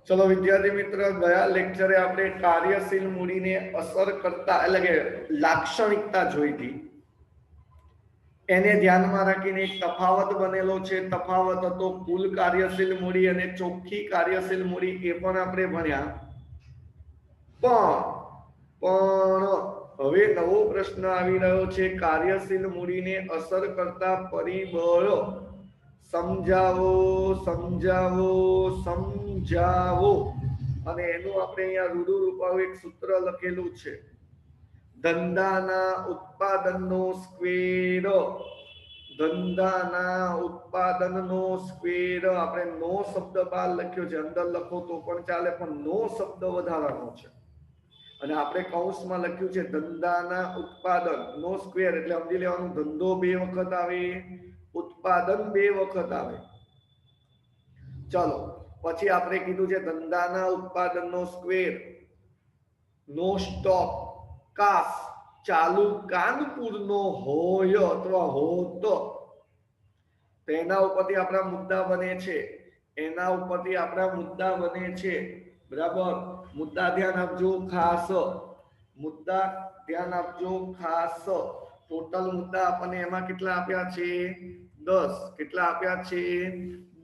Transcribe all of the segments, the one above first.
चलो विद्यार्थी मित्र, गया लेक्चरे આપણે કાર્યશીલ મૂડીને અસર કરતા એટલે કે લાક્ષણિકતા જોઈ હતી. એને ધ્યાનમાં રાખીને એક તફાવત બનેલો છે. તફાવત હતો કુલ કાર્યશીલ મૂડી અને ચોખ્ખી કાર્યશીલ મૂડી. એ પણ આપણે ભણ્યા. પણ હવે નવો પ્રશ્ન આવી રહ્યો છે. કાર્યશીલ મૂડીને અસર કરતા પરિબળો સમજાવો સમજાવો સમજાવો. અને એનું આપણે અહીંયા રૂઢિરૂપ એક સૂત્ર લખેલું છે. ધંધાના ઉત્પાદનનો સ્ક્વેર. ધંધાના ઉત્પાદનનો સ્ક્વેર. આપણે નો શબ્દ બહાર લખ્યો છે, અંદર લખો તો પણ ચાલે, પણ નો શબ્દ વધારાનો છે. અને આપણે કૌંસમાં લખ્યું છે ધંધાના ઉત્પાદન નો સ્ક્વેર, એટલે સમજી લેવાનું ધંધો બે વખત આવે, ઉત્પાદન બે વખત આવે. ચલો પછી આપણે કીધું છે ધંધાના ઉત્પાદનનો સ્ક્વેર નો સ્ટોક કાસ ચાલુ કાનપુરનો હોય અથવા હોતો. તેના ઉપરથી આપણા મુદ્દા બને છે. એના ઉપરથી આપણા મુદ્દા બને છે. બરાબર, મુદ્દા ધ્યાન આપજો ખાસ. મુદ્દા ધ્યાન આપજો ખાસ. ટોટલ મુદ્દા આપણને એમાં કેટલા આપ્યા છે? 10. કેટલા આપ્યા છે?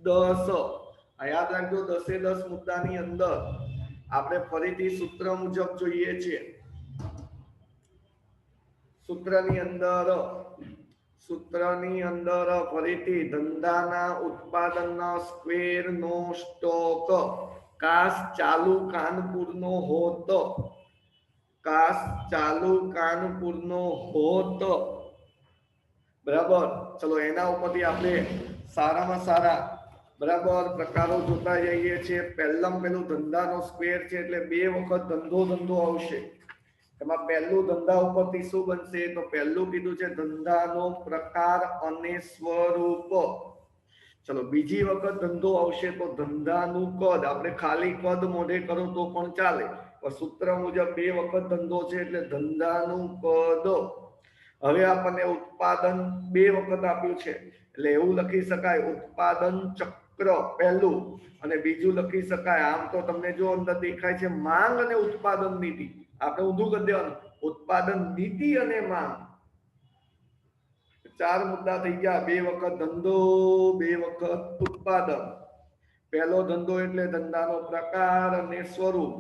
10. આ યાદ રાખજો, 10 મુદ્દાની અંદર આપણે ફરીથી સૂત્ર મુજબ જોઈએ છીએ. સૂત્રની અંદર ફરીથી ધંધાના ઉત્પાદનના સ્ક્વેર નો સ્ટોક કાસ ચાલુ કાનપુરનો હોત. કાસ ચાલુ કાનપુરનો હોત. બરાબર, ચલો એના ઉપરથી આપણે સારામાં સારા બરાબર પ્રકારો જોતા જઈએ છીએ. પહેલું ધંધાનો સ્ક્વેર છે એટલે બે વખત ધંધો આવશે. એમાં પહેલું ધંધા ઉપરથી શું બનશે? તો પહેલું કીધું છે ધંધાનો પ્રકાર અને સ્વરૂપ. ચલો બીજી વખત ધંધો આવશે તો ધંધાનું કદ. આપણે ખાલી કદ મોઢે કરો તો પણ ચાલે, પણ સૂત્ર મુજબ બે વખત ધંધો છે એટલે ધંધાનું કદ. હવે આપણને ઉત્પાદન બે વખત આપ્યું છે એટલે એવું લખી શકાય ઉત્પાદન ચક્ર પહેલું, અને બીજું લખી શકાય આમ તો તમને જો અંદર દેખાય છે માંગ અને ઉત્પાદન નીતિ. આપણે ઊંધું કરી દેવાનું, ઉત્પાદન નીતિ અને માંગ. 4 મુદ્દા થઈ ગયા. બે વખત ધંધો, બે વખત ઉત્પાદન. પહેલો ધંધો એટલે ધંધાનો પ્રકાર અને સ્વરૂપ.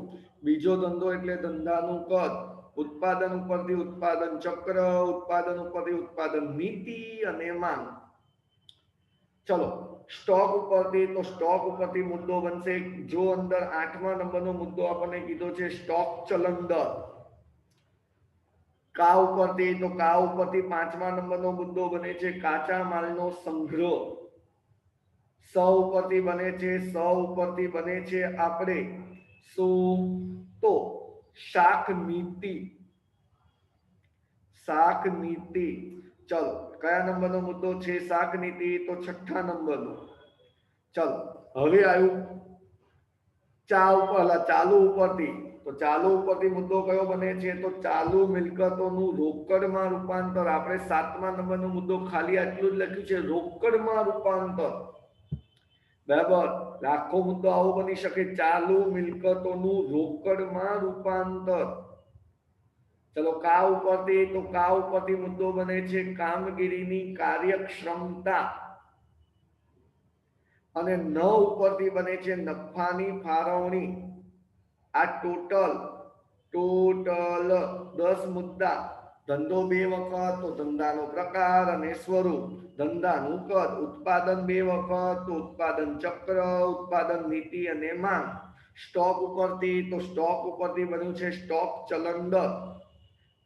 બીજો ધંધો એટલે ધંધાનું કદ. ઉત્પાદન ઉપરથી ઉત્પાદન ચક્ર. ઉત્પાદન ઉપરથી ઉત્પાદન નીતિ અને માંગ. ચલો સ્ટોક ઉપરથી, તો સ્ટોક ઉપરથી મુદ્દો બનશે. જો અંદર 8મા નંબરનો મુદ્દો આપણને કીધો છે સ્ટોક ચલન દર. કા ઉપરથી, તો કા ઉપરથી 5મા નંબરનો મુદ્દો બને છે કાચા માલનો સંગ્રહ. સ ઉપરથી બને છે આપણે શું? તો શાક નીતિ. શાક નીતિ. ચલો કયા નંબરનો મુદ્દો છે શાક નીતિ? તો 6થા નંબરનો. ચલો હવે આવ્યું ચાલુ ઉપરથી. તો ચાલુ ઉપરથી મુદ્દો કયો બને છે? તો ચાલુ મિલકતોનું રોકડમાં રૂપાંતર. આપણે 7મા નંબરનો મુદ્દો ખાલી આટલું જ લખ્યું છે રોકડમાં રૂપાંતર. બરાબર, આખો મુદ્દો આવો બની શકે, ચાલુ મિલકતોનું રોકડમાં રૂપાંતર. ચલો કા ઉપરથી, તો કા ઉપરથી મુદ્દો બને છે કામગીરીની કાર્યક્ષમતા. અને ન ઉપરથી બને છે નફાની ફાળવણી. આ ટોટલ 10 મુદ્દા. ધંધો બે વખત તો ધંધાનો પ્રકાર અને સ્વરૂપ. ધંધાનું કદ. ઉત્પાદન બે વખત તો ઉત્પાદન ચક્ર. ઉત્પાદન નીતિ અને માંગ. સ્ટોક ઉપરથી, તો સ્ટોક ઉપરથી બન્યું છે સ્ટોક ચલન દર.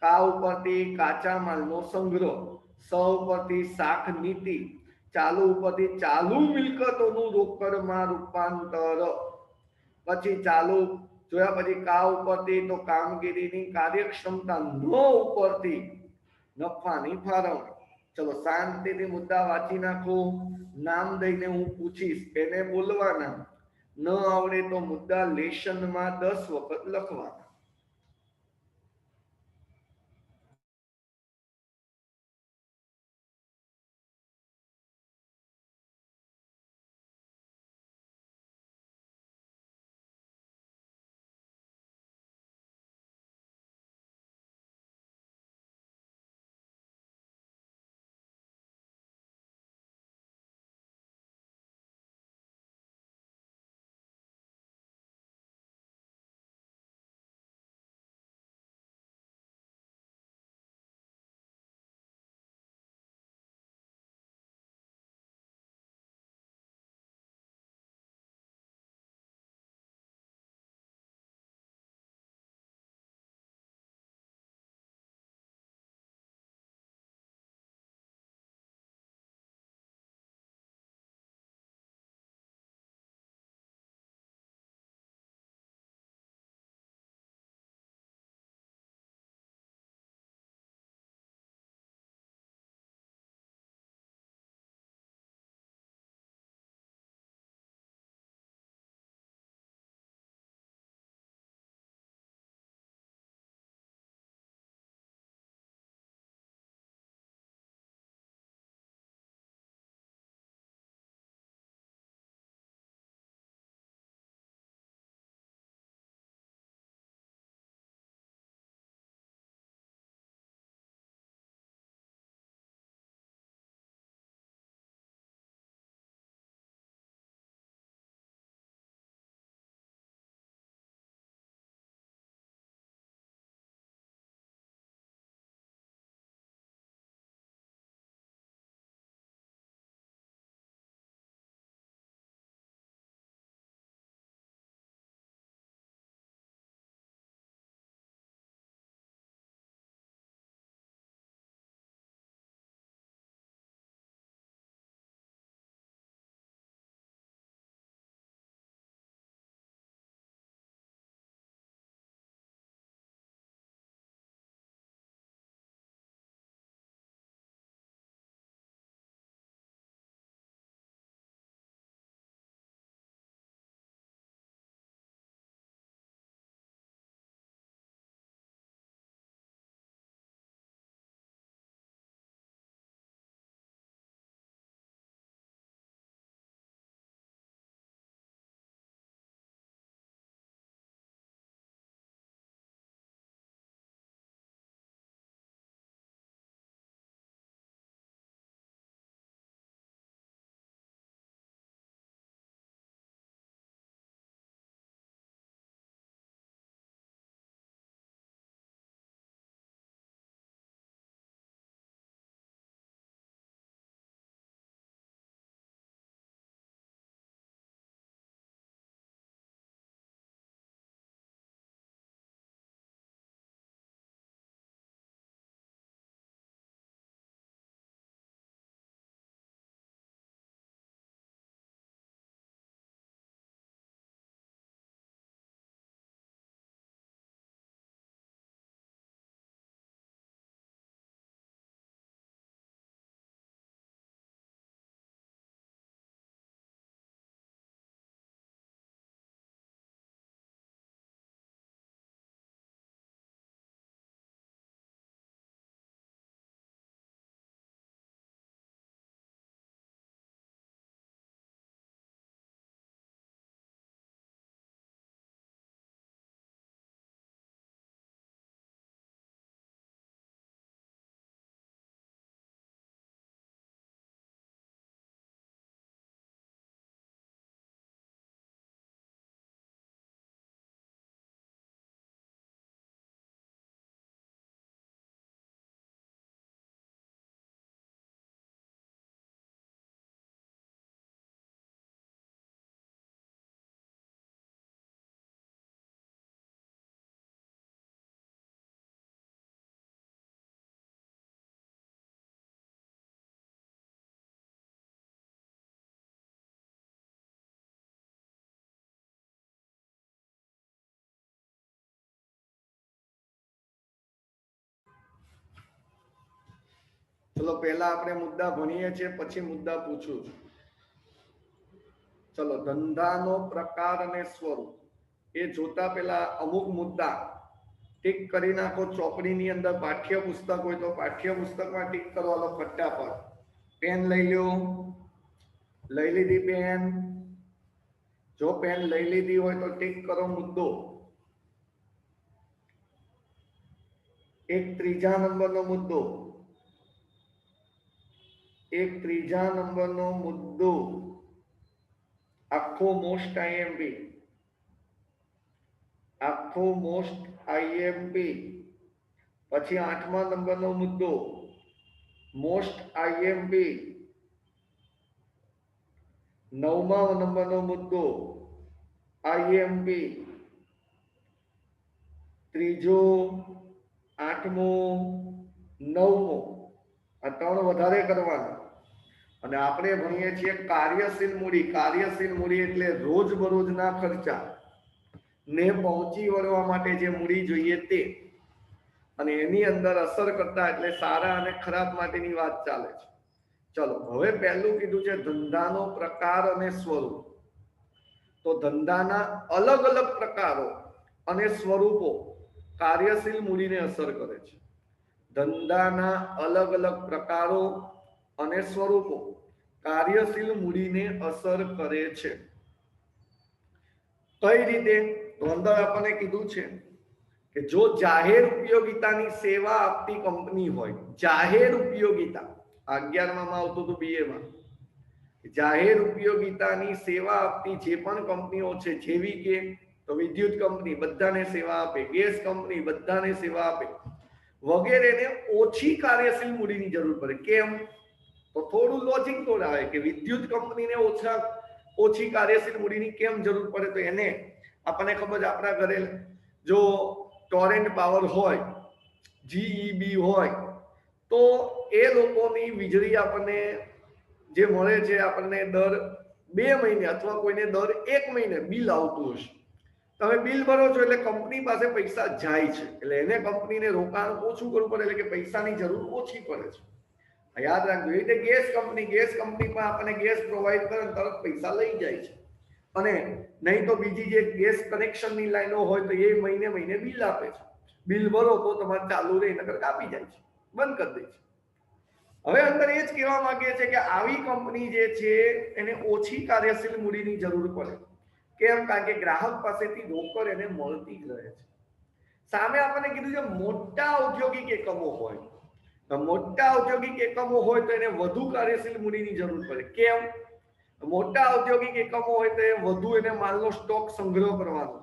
કા ઉપરથી કાચા માલનો સંગ્રહ. સ ઉપરથી શાક નીતિ. ચાલુ ઉપરથી ચાલુ મિલકતોનું રોકડમાં રૂપાંતર. પછી ચાલુ જોયા પછી કા ઉપરથી, તો કામગીરીની કાર્યક્ષમતા. ન ઉપરથી નફાની ફાળવણી. ચલો શાંતિથી મુદ્દા વાંચી નાખો. નામ દઈને હું પૂછીશ, એને બોલવાના. ન આવડે તો મુદ્દા લેશનમાં 10 વખત લખવાના. ચલો પહેલા આપણે મુદ્દા ભણીએ છીએ, પછી મુદ્દા પૂછું છું. ચલો, ધંધાનો પ્રકાર અને સ્વરૂપ એ જોતા પહેલા અમુક મુદ્દા ટીક કરી નાખો. ચોપડીની અંદર પાઠ્યપુસ્તક હોય તો પાઠ્યપુસ્તકમાં ટીક કરવાનો ફટાફટ. પેન લઈ લો. લઈ લીધી પેન? જો પેન લઈ લીધી હોય તો ટીક કરો મુદ્દો. એક ત્રીજા નંબરનો મુદ્દો. એક ત્રીજા નંબરનો મુદ્દો આખો મોસ્ટ આઈએમપી. આખો મોસ્ટ આઈએમપી. પછી 8મા નંબરનો મુદ્દો મોસ્ટ આઈએમપી. 9મા નંબરનો મુદ્દો આઈએમપી. ત્રીજો, 8મો, 9મો. આ 3 વધારે કરવાના. અને આપણે ભણીએ છીએ કાર્યશીલ મૂડી. કાર્યશીલ મૂડી એટલે રોજબરોજના ખર્ચા ને પહોંચી વળવા માટે જે મૂડી જોઈએ તે. અને એની અંદર અસર કરતા એટલે સારા અને ખરાબ માટેની વાત ચાલે છે. ચલો, હવે પહેલું કીધું છે ધંધાનો પ્રકાર અને સ્વરૂપ. તો ધંધાના અલગ અલગ પ્રકારો અને સ્વરૂપો કાર્યશીલ મૂડીને અસર કરે છે. ધંધાના અલગ અલગ પ્રકારો અને સ્વરૂપો કાર્યશીલ મૂડીને અસર કરે છે. કઈ રીતે? તો અંદર આપણને કીધું છે કે જો જાહેર ઉપયોગિતાની સેવા આપતી કંપની હોય, જાહેર ઉપયોગિતા 11માં આવતું હતું BA માં, જાહેર ઉપયોગિતાની સેવા આપતી જે પણ કંપનીઓ છે, જેવી કે તો વિદ્યુત કંપની બધાને સેવા આપે, ગેસ કંપની બધાને સેવા આપે વગેરેને ઓછી કાર્યશીલ મૂડીની જરૂર પડે. કેમ? તો થોડું લોજિક તોડાવે કે વિદ્યુત કંપનીને ઓછી કાર્યશીલ મૂડીની કેમ જરૂર પડે. તો એને આપણને ખબર છે, આપણા ઘરે જો ટોરેન્ટ પાવર હોય, GEB હોય, તો એ લોકોની વીજળી આપણને જે મળે છે આપણને દર 2 મહિને અથવા કોઈને દર 1 મહિને બિલ આવતું હશે. તમે બિલ ભરો છો એટલે કંપની પાસે પૈસા જાય છે, એટલે એને કંપનીને રોકાણ ઓછું કરવું પડે, એટલે કે પૈસાની જરૂર ઓછી પડે છે. યાદ રાખજો. એ રીતે ગેસ કંપનીમાં આપણને ગેસ પ્રોવાઈડ કરે તરત પૈસા લઈ જાય છે. અને નહીં તો બીજી જે ગેસ કનેક્શનની લાઈનો હોય તો એ મહિને મહિને બિલ આપે છે. બિલ ભરો તો તમારે ચાલુ રહે, નકર કાપી જાય છે, બંધ કરી દે છે. હવે અંદર એ જ કહેવા માંગીએ છીએ કે આવી કંપની જે છે એને ઓછી કાર્યશીલ મૂડીની જરૂર પડે. કેમ? કારણ કે ગ્રાહક પાસેથી રોકડ એને મળતી જ રહે છે. સામે આપણને કીધું છે મોટા ઔદ્યોગિક એકમો હોય, મોટા ઔદ્યોગિક એકમો હોય તો એને વધુ કાર્યશીલ મૂડીની જરૂર પડે. કેમ? મોટા ઔદ્યોગિક એકમો હોય તો એ વધુ એને માલનો સ્ટોક સંગ્રહ કરવાનો,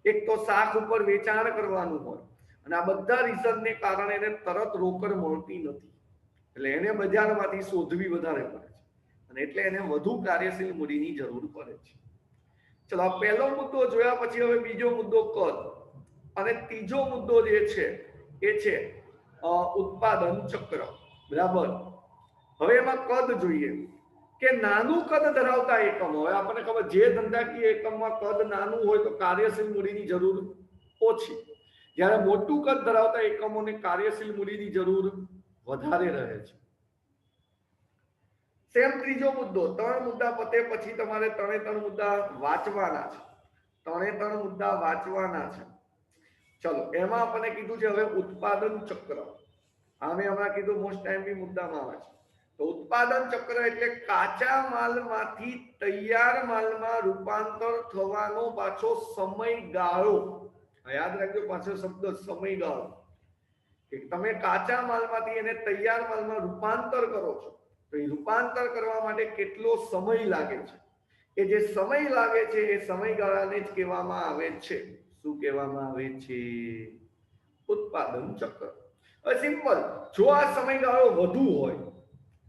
એક તો શાખ ઉપર વેચાણ કરવાનું હોય, અને આ બધા રીઝનને કારણે એને તરત રોકડ મળતી નથી, એટલે એને બજારમાંથી શોધવી વધારે પડે છે, અને એટલે એને વધુ કાર્યશીલ મૂડીની જરૂર પડે છે. ચલો, આ પહેલો મુદ્દો જોયા પછી હવે બીજો મુદ્દો કદ, અને ત્રીજો મુદ્દો જે છે એ છે ઉત્પાદન ચક્ર. બરાબર. હવે એમાં કદ જોઈએ કે નાનું કદ ધરાવતા એકમો. હવે આપણને ખબર, જે ધંધાકીય એકમમાં કદ નાનું હોય તો કાર્યશીલ મૂડીની જરૂર ઓછી, જ્યારે મોટું કદ ધરાવતા એકમોને કાર્યશીલ મૂડીની જરૂર વધારે રહે છે. સેમ ત્રીજો મુદ્દો. 3 મુદ્દા પતે પછી તમારે 3 મુદ્દા વાંચવાના છે. 3 મુદ્દા વાંચવાના છે. ચલો, એમાં આપણને કીધું છે હવે ઉત્પાદન ચક્ર. આમે હમણાં કીધું મોસ્ટ ટાઈમની મુદ્દામાં આવે છે. તો ઉત્પાદન ચક્ર એટલે કાચા માલમાંથી તૈયાર માલમાં રૂપાંતર થવાનો પાછો સમયગાળો. યાદ રાખજો, પાછો શબ્દ સમયગાળો. કે તમે કાચા માલમાંથી એને તૈયાર માલમાં રૂપાંતર કરો છો, તો એ રૂપાંતર કરવા માટે કેટલો સમય લાગે છે, એ જે સમય લાગે છે એ સમયગાળાને જ કહેવામાં આવે છે. શું કહેવામાં આવે છે? ઉત્પાદન ચક્ર. સિમ્પલ. જો આ સમયગાળો વધુ હોય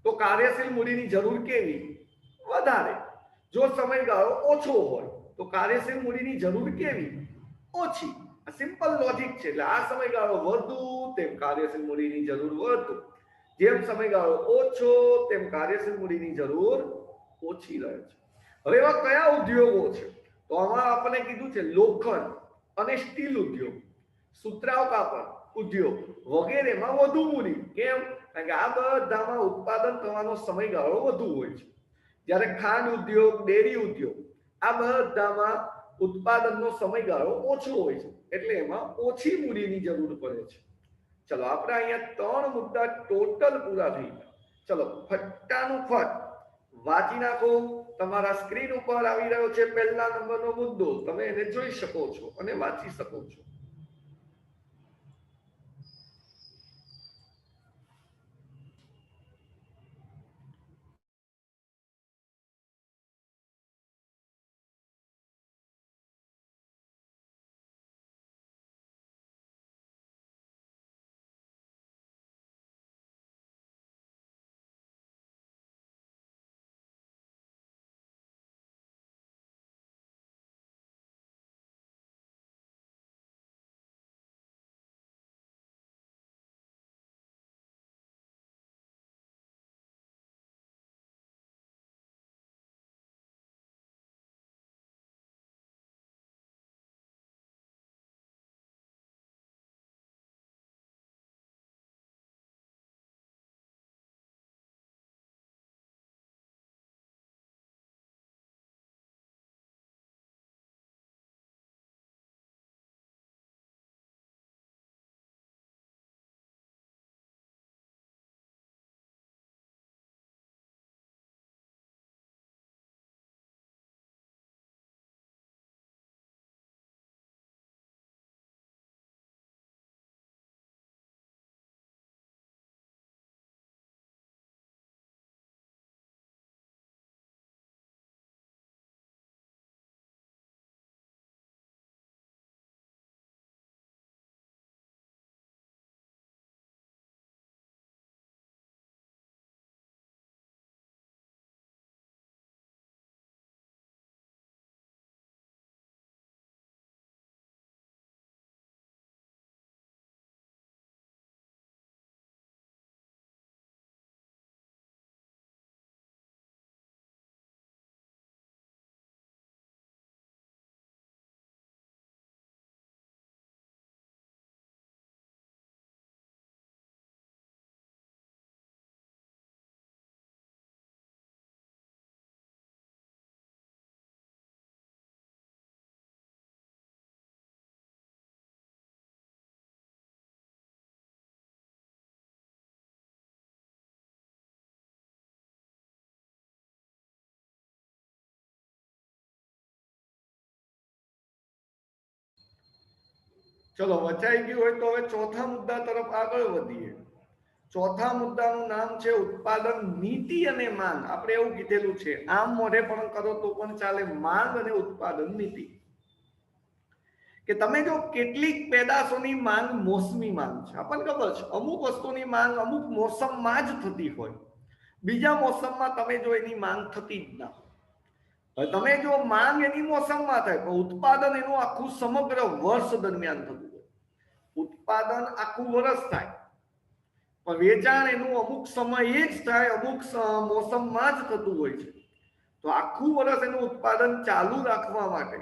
તો કાર્યશીલ મૂડીની જરૂર કેવી? વધારે. જો સમયગાળો ઓછો હોય તો કાર્યશીલ મૂડીની જરૂર કેવી? ઓછી. આ સિમ્પલ લોજિક છે. એટલે આ સમયગાળો વધુ તેમ કાર્યશીલ મૂડીની જરૂર વધુ, જેમ સમયગાળો ઓછો તેમ કાર્યશીલ મૂડીની જરૂર ઓછી રહે છે. હવે એવા કયા ઉદ્યોગો છે? તો આમાં આપણને કીધું છે લોખંડ અને સ્ટીલ ઉદ્યોગ, સુતરાઉ કાપડ, ઉદ્યોગ વગેરેમાં વધુ મૂડી. કેમ? કારણ કે આ બધામાં ઉત્પાદન થવાનો સમયગાળો વધુ હોય છે. જ્યારે ખાંડ ઉદ્યોગ, ડેરી ઉદ્યોગ આ બધામાં ઉત્પાદનનો સમયગાળો ઓછો હોય છે, એટલે એમાં ઓછી મૂડીની જરૂર પડે છે. ચલો આપણે અહીંયા 3 મુદ્દા ટોટલ પૂરા થઈ ગયા. ચલો ફટ્ટાનું ફટ વાંચી નાખો. તમારા સ્ક્રીન ઉપર આવી રહ્યો છે પહેલા નંબરનો મુદ્દો, તમે એને જોઈ શકો છો અને વાંચી શકો છો. ચલો વચાઈ ગયું હોય તો હવે ચોથા મુદ્દા તરફ આગળ વધીએ. ચોથા મુદ્દાનું નામ છે ઉત્પાદન નીતિ અને માંગ. આપણે એવું કીધેલું છે, આમ મોઢે પણ કરો તો પણ ચાલે, માંગ અને ઉત્પાદન નીતિ. કે તમે જો કેટલીક પેદાશોની માંગ મોસમી માંગ છે, આપણને ખબર છે અમુક વસ્તુની માંગ અમુક મોસમમાં જ થતી હોય, બીજા મોસમમાં તમે જો એની માંગ થતી જ ના. હવે તમે જો માંગ એની મોસમમાં થાય પણ ઉત્પાદન એનું આખું સમગ્ર વર્ષ દરમિયાન થતું હોય. ઉત્પાદન આખું વર્ષ થાય પણ વેચાણ એનું અમુક સમયે જ થાય, અમુક મોસમમાં જ થતું હોય છે. તો આખું વર્ષ એનું ઉત્પાદન ચાલુ રાખવા માટે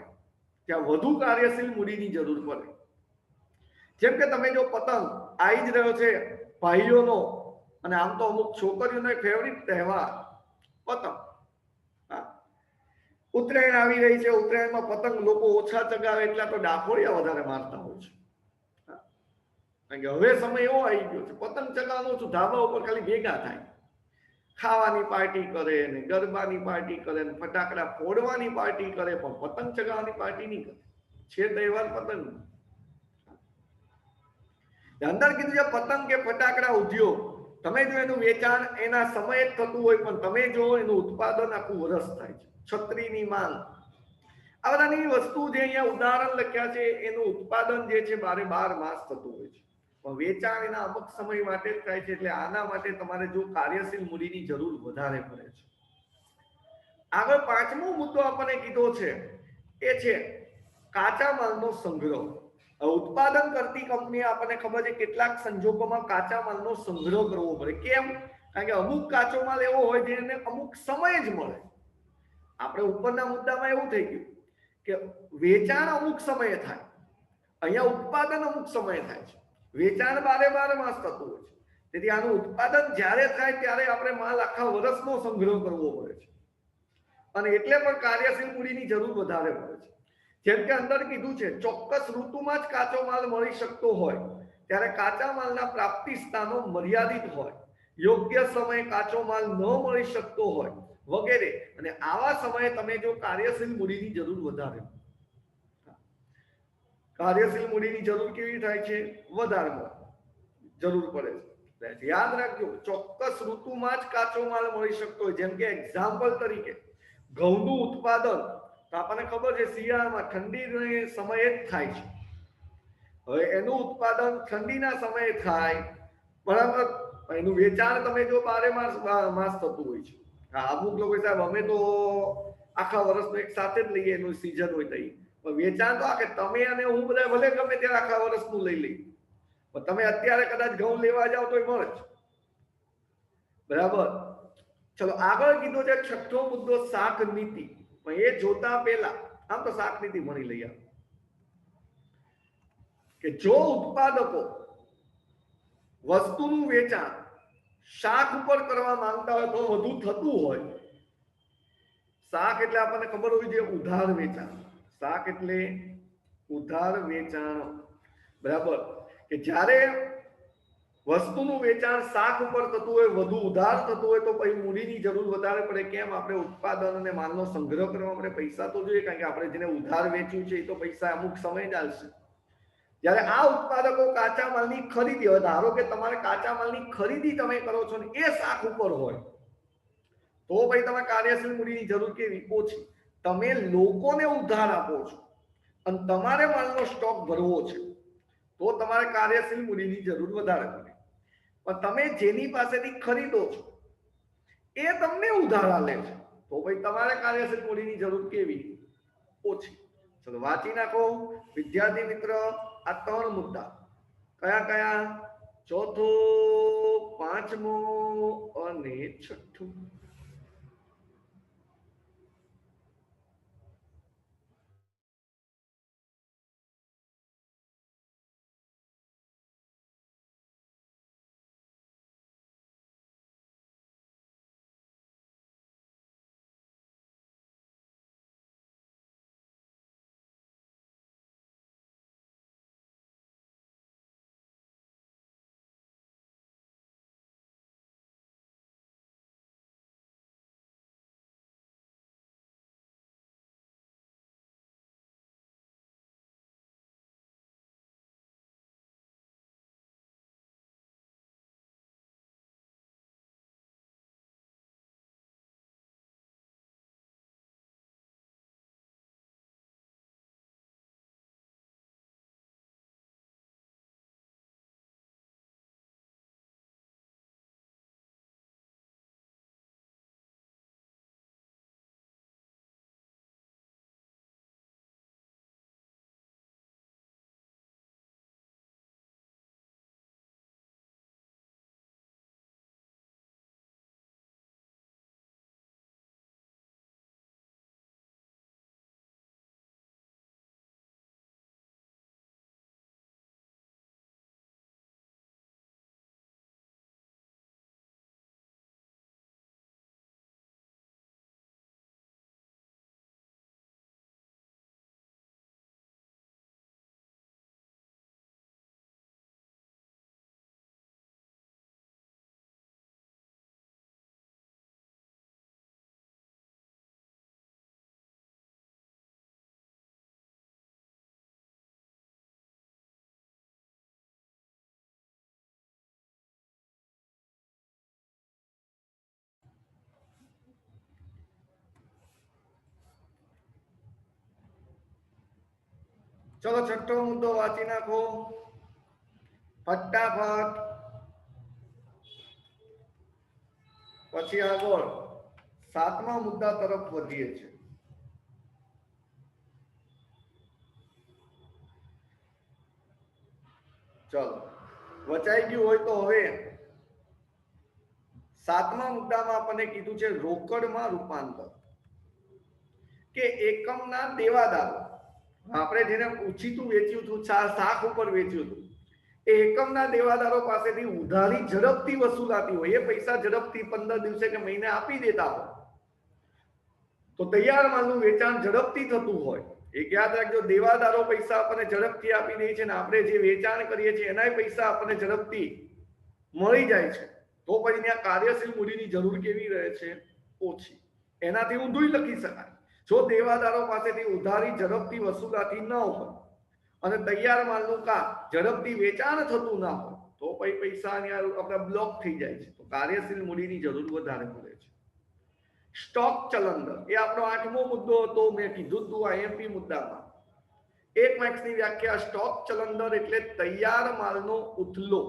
ત્યાં વધુ કાર્યશીલ મૂડીની જરૂર પડે. જેમ કે તમે જો પતંગ આવી જ રહ્યો છે ભાઈઓનો અને આમ તો અમુક છોકરીઓનો ફેવરિટ તહેવાર પતંગ. ઉત્તરાયણ આવી રહી છે, ઉત્તરાયણમાં પતંગ લોકો ઓછા ચગાવે એટલા તો ડાકોરિયા વધારે મારતા હોય છે. કારણ કે હવે સમય એવો આવી ગયો છે પતંગ ચગાવવાનું છું, ધાબા ઉપર ખાલી ભેગા થાય, ખાવાની પાર્ટી કરે ને ગરબાની પાર્ટી કરે ને ફટાકડા ફોડવાની પાર્ટી કરે, પણ પતંગ ચગાવવાની પાર્ટી નહીં કરે. છે તહેવાર પતંગ. અંદર કીધું છે પતંગ કે ફટાકડા ઉદ્યોગ, તમે જો એનું વેચાણ એના સમયે જ થતું હોય પણ તમે જો એનું ઉત્પાદન આખું વર્ષ થાય છે. છત્રીની માંગ, આ બધાની વસ્તુ જે અહીંયા ઉદાહરણ લખ્યા છે એનું ઉત્પાદન જે છે 12 માસ થતું હોય છે પણ વેચાણ એના અમુક સમય માટે જ થાય છે. એટલે આના માટે તમારે જો કાર્યશીલ મૂડીની જરૂર વધારે પડે છે. આગળ પાંચમો મુદ્દો આપણને કીધો છે એ છે કાચા માલનો સંગ્રહ. ઉત્પાદન કરતી કંપની આપણને ખબર છે કેટલાક સંજોગોમાં કાચા માલનો સંગ્રહ કરવો પડે. કેમ? કારણ કે અમુક કાચો માલ એવો હોય જેને અમુક સમય જ મળે. આપણે ઉપરના મુદ્દામાં એવું થઈ ગયું કે વેચાણ અમુક સમયે થાય, અહીંયા ઉત્પાદન અમુક સમયે થાય છે. વેચાણ બારે માસ થતું હોય છે. તેથી આનું ઉત્પાદન જ્યારે થાય ત્યારે આપણે માલ આખા વર્ષનો સંગ્રહ કરવો પડે છે અને એટલે પણ કાર્યશીલ મૂડીની જરૂર વધારે પડે છે. જેમ કે અંદર કીધું છે ચોક્કસ ઋતુમાં જ કાચો માલ મળી શકતો હોય ત્યારે કાચા માલના પ્રાપ્તિ સ્થાનો મર્યાદિત હોય, યોગ્ય સમયે કાચો માલ ન મળી શકતો હોય વગેરે, અને આવા સમયે તમે જો કાર્યશીલ મૂડીની જરૂર વધારે, કાર્યશીલ મૂડીની જરૂર કેવી થાય છે? વધારે જરૂર પડે છે. યાદ રાખજો ચોક્કસ ઋતુમાં જ કાચો માલ મળી શકતો હોય. જેમ કે એક્ઝામ્પલ તરીકે ઘઉંનું ઉત્પાદન તો આપણને ખબર છે શિયાળામાં ઠંડીના સમયે જ થાય છે. હવે એનું ઉત્પાદન ઠંડીના સમયે થાય, બરાબર, એનું વેચાણ તમે જો બારે માસ થતું હોય છે. અમુક લોકો સાહેબ અમે તો આખા વર્ષનું એક સાથે જ લઈએ, એનું સિઝન હોય તો વેચાણ તો કે તમે અને હું બધા ભલે ગમે ત્યારે આખા વર્ષનું લઈ લઈએ, પણ તમે અત્યારે કદાચ ઘઉં લેવા જાવ તો મળે જ, બરાબર. ચલો આગળ કીધું છે છઠ્ઠો મુદ્દો શાક નીતિ. પણ એ જોતા પહેલા આમ તો શાક નીતિ ભણી લઈએ કે જો ઉત્પાદકો વસ્તુનું વેચાણ શાક ઉપર કરવા માંગતા હોય તો વધુ થતું હોય, શાક એટલે આપણને ખબર હોવી જોઈએ ઉધાર વેચાણ, શાક એટલે ઉધાર વેચાણ, બરાબર, કે જ્યારે વસ્તુનું વેચાણ શાક ઉપર થતું હોય, વધુ ઉધાર થતું હોય તો પછી મૂડીની જરૂર વધારે પડે. કેમ? આપણે ઉત્પાદન અને માલનો સંગ્રહ કરવા માટે પૈસા તો જોઈએ, કારણ કે આપણે જેને ઉધાર વેચ્યું છે એ તો પૈસા અમુક સમય જ આવશે. જ્યારે આ ઉત્પાદકો કાચા માલની ખરીદી હોય, ધારો કે તમારે કાચા માલની ખરીદી તમે કરો છો ને એ શાક ઉપર હોય તો ભાઈ તમે કાર્યશીલ મૂડીની જરૂર કેવી? ઓછી. તમે લોકોને ઉધાર આપો છો અને તમારે માલનો સ્ટોક ભરવો છે તો તમારે કાર્યશીલ મૂડીની જરૂર વધારે પડે. પણ તમે જેની પાસેથી ખરીદો છો એ તમને ઉધાર આલે છે તો ભાઈ તમારે કાર્યશીલ મૂડીની જરૂર કેવી? ઓછી. ચલો વાંચી નાખો વિદ્યાર્થી મિત્ર આ 3 મુદ્દા. કયા કયા? ચોથો, પાંચમો અને છઠ્ઠો. ચલો છઠ્ઠો મુદ્દો વાંચી નાખો ફટાફટ. પછી આગળ 7મા મુદ્દા તરફ વધીએ છીએ. ચલો વચાઈ ગયું હોય તો હવે 7મા મુદ્દામાં આપણને કીધું છે રોકડમાં રૂપાંતર, કે એકમના દેવાદારો. આપણે જેને ઉછીતું વેચ્યું હતું, શાક ઉપર વેચ્યું હતું, એ એકમના દેવાદારો પાસેથી ઉધારી ઝડપથી વસૂલાતી હોય, એ પૈસા ઝડપથી 15 દિવસે કે મહિને આપી દેતા હોય, તો તૈયાર માલનું વેચાણ ઝડપથી થતું હોય. એક યાદ રાખજો, દેવાદારો પૈસા આપણને ઝડપથી આપી દે છે ને આપણે જે વેચાણ કરીએ છીએ એનાય પૈસા આપણને ઝડપથી મળી જાય છે, તો પછી ત્યાં કાર્યશીલ મૂડીની જરૂર કેવી રહે છે? ઓછી. એનાથી ઊંધું લખી શકાય, જો દેવાદારો પાસેથી ઉધારી ઝડપથી વસૂલાતી ન હોય અને તૈયાર માલનું કામ ઝડપથી વેચાણ થતું ના હોય, તો પછી પૈસા આપણે બ્લોક થઈ જાય છે, તો કાર્યશીલ મૂડીની જરૂર વધારે પડે છે. સ્ટોક ચલંદર એ આપણો 8મો મુદ્દો હતો. મેં કીધું હતું આઈએમપી મુદ્દામાં 1 માર્ક્સની વ્યાખ્યા. સ્ટોક ચલંદર એટલે તૈયાર માલનો ઉથલો.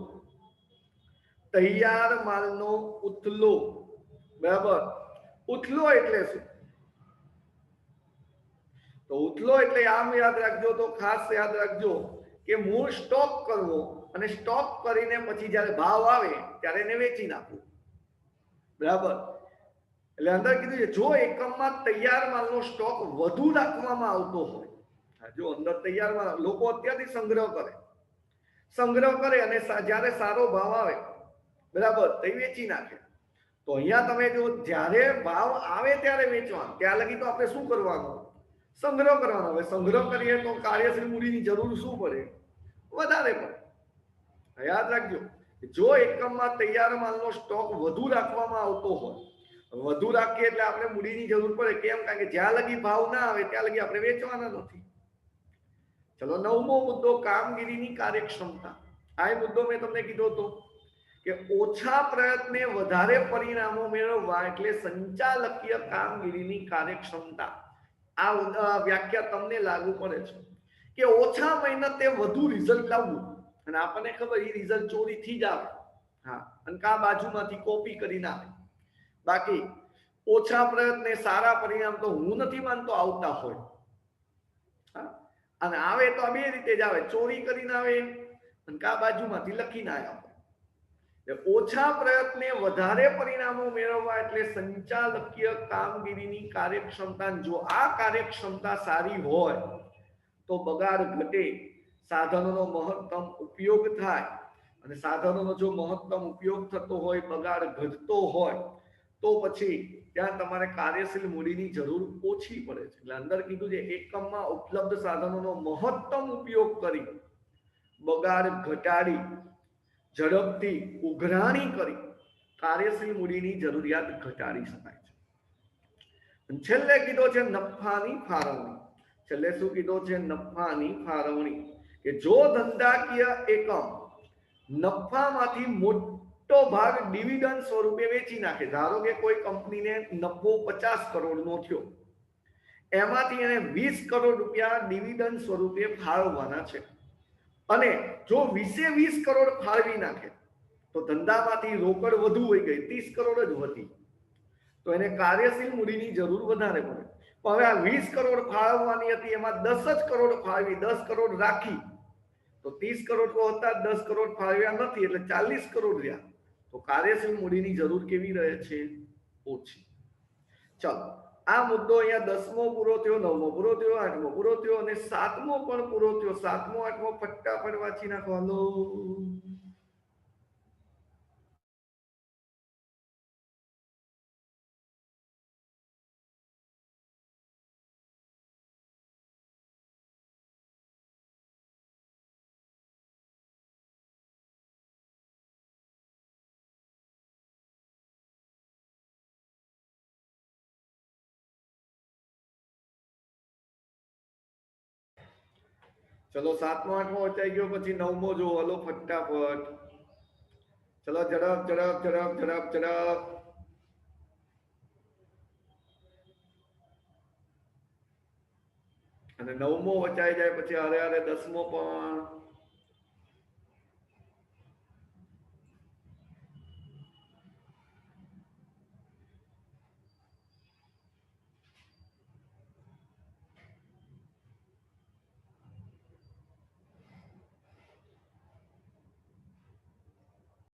તૈયાર માલનો ઉથલો, બરાબર. ઉથલો એટલે શું? તો ઉથલો એટલે આમ યાદ રાખજો, તો ખાસ યાદ રાખજો કે મૂળ સ્ટોક કરવો અને સ્ટોક કરીને પછી જ્યારે ભાવ આવે ત્યારે એને વેચી નાખવું, બરાબર. એટલે અંદર કીધું છે જો એકમમાં તૈયાર માલનો સ્ટોક વધુ રાખવામાં આવતો હોય, જો અંદર તૈયાર માલ લોકો અત્યારથી સંગ્રહ કરે અને જ્યારે સારો ભાવ આવે, બરાબર, તો વેચી નાખે. તો અહીંયા તમે જો જ્યારે ભાવ આવે ત્યારે વેચવાનું, ત્યાં લગી તો આપણે શું કરવાનું? સંગ્રહ કરવાનો. હવે સંગ્રહ કરીએ તો કાર્યશીલ મૂડીની જરૂર શું પડે? વધારે પડે. યાદ રાખજો, જો એકમમાં તૈયાર માલનો સ્ટોક વધુ રાખવામાં આવતો હોય, વધુ રાખીએ એટલે આપણે મૂડીની જરૂર પડે. કેમ? કારણ કે જ્યાં લગી ભાવ ના આવે ત્યાં લગી આપણે વેચવાના નથી. ચલો 9મો મુદ્દો, કામગીરીની કાર્યક્ષમતા. આ મુદ્દો મેં તમને કીધો હતો કે ઓછા પ્રયત્ને વધારે પરિણામો મેળવવા એટલે સંચાલકીય કામગીરીની કાર્યક્ષમતા. આ વ્યાખ્યા તમને લાગુ પડે છે કે ઓછા મહેનતે વધુ રિઝલ્ટ લાવવું, અને આપણને ખબર એ રિઝલ્ટ ચોરીથી જ આવે, હા, અને કા બાજુમાંથી કોપી કરીને આવે. બાકી ઓછા પ્રયત્ને સારા પરિણામ તો હું નથી માનતો આવતા હોય, હા, અને આવે તો આ બે રીતે જ આવે, ચોરી કરીને આવે અને કા બાજુમાંથી લખીને આવે. ઓછા પ્રયત્ને વધારે પરિણામો મેળવવા એટલે સંચાલકીય કામગીરીની કાર્યક્ષમતા. જો આ કાર્યક્ષમતા સારી હોય તો બગાડ ઘટે, સાધનોનો મહત્તમ ઉપયોગ થાય, અને સાધનોનો જો મહત્તમ ઉપયોગ થતો હોય, બગાડ ઘટતો હોય, તો પછી ત્યાં તમારે કાર્યશીલ મૂડીની જરૂર ઓછી પડે છે. એટલે અંદર કીધું છે એકમમાં ઉપલબ્ધ સાધનોનો મહત્તમ ઉપયોગ કરી, બગાડ ઘટાડી, ઝડપથી ઉઘરાણી કરી કાર્યશીલ મૂડીની જરૂરિયાત ઘટાડી શકાય છે. છેલ્લે કીધો છે નફાની ફાળવણી. છેલ્લે શું કીધો છે? નફાની ફાળવણી. કે જો ધંધાકીય એકમ નફામાંથી મોટો ભાગ ડિવિડન્ડ સ્વરૂપે વેચી નાખે, ધારો કે કોઈ કંપનીને નફો 50 કરોડનો થયો, એમાંથી એને 20 કરોડ રૂપિયા ડિવિડન્ડ સ્વરૂપે ફાળવવાના છે, અને જો 20 કરોડ ફાળવી નાખે તો ધંધામાંથી રોકડ વધુ વહી ગઈ, 30 કરોડ જ વધી, તો એને કાર્યશીલ મૂડીની જરૂર વધારે પડે. પણ હવે આ 20 કરોડ ફાળવવાની હતી, એમાં 10 જ કરોડ ફાળવી, 10 કરોડ રાખી, તો 30 કરોડ તો હતા, 10 કરોડ ફાળવ્યા નથી એટલે 40 કરોડ રહ્યા, તો કાર્યશીલ મૂડીની જરૂર કેવી રહે છે? ઓછી. ચાલો, આ મુદ્દો અહીંયા 10મો પૂરો થયો, 9મો પૂરો થયો, 8મો પૂરો થયો અને 7મો પણ પૂરો થયો. 7મો 8મો ફટાફટ વાંચી નાખવાનો. ચલો 7મો 8મો વચાઈ ગયો, પછી 9મો જો. હલો ફટાફટ, ચલો ઝડપ ઝડપ ઝડપ ઝડપ ઝડપ. અને 9મો વચાઈ જાય પછી હારે હારે 10મો પણ.